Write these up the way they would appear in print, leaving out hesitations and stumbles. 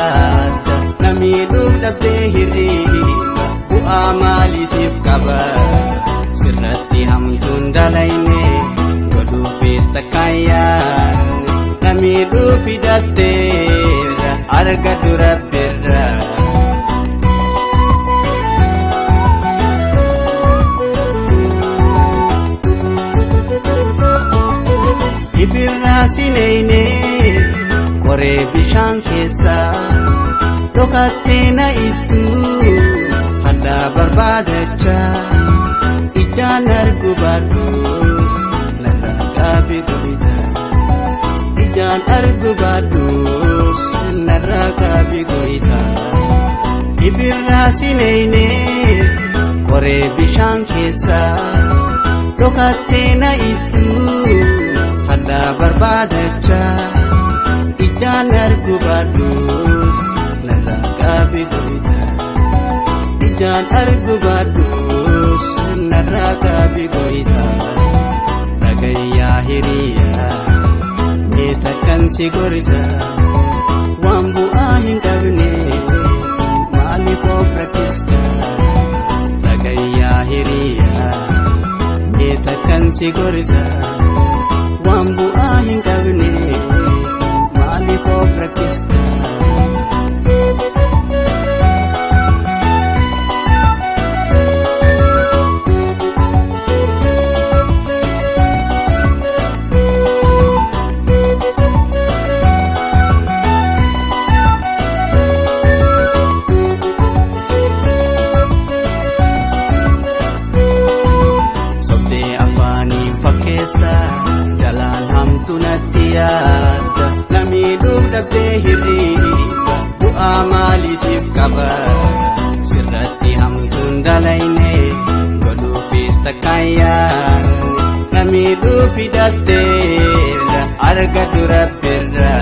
yaadda namiidhuuf dhabdee hirriiba bu'aa maaliitiif qaba sirratti hamtuun dalayne godhuufis takkaan yaadne namiidhuuf hidhatteera argatu Rabbirra. Ibirraa sineyne koree bishaan keessa dhokattee na ittu haddaa barbaadachaa ijaan argu baadhuus narraa gaabii goita ijaan argu baadhuus narraa gaabii goita. Ibirraa sineyne koree bishaan keessa dhokattee na ittu haddaa barbaadachaa ijaan argu baadhuus narraa gaabii goita ijaan argu baadhuus narraa gaabii goita. Dhagayyaa hiriyaa mee takkan si gorsa waan bu'aa hin qabne maaliif of rakkista. Dhagayyaa hiriyaa mee takkan si gorsa waan bu'aa hin qabne maaliif of rakkista. Sobdee afaanii fakkeessa jalaan hamtu natti yaadda namiidhuuf dhabdee hirriiba bu'aa maaliitiif qaba sirratti hamtuun dalayne godhuufis takkaan yaadne namiidhuuf hidhatteera argatu Rabbirra.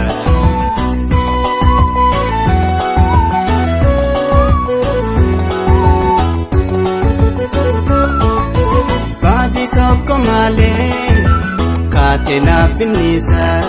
Baadii tokko malee kaatee naaf binnisaa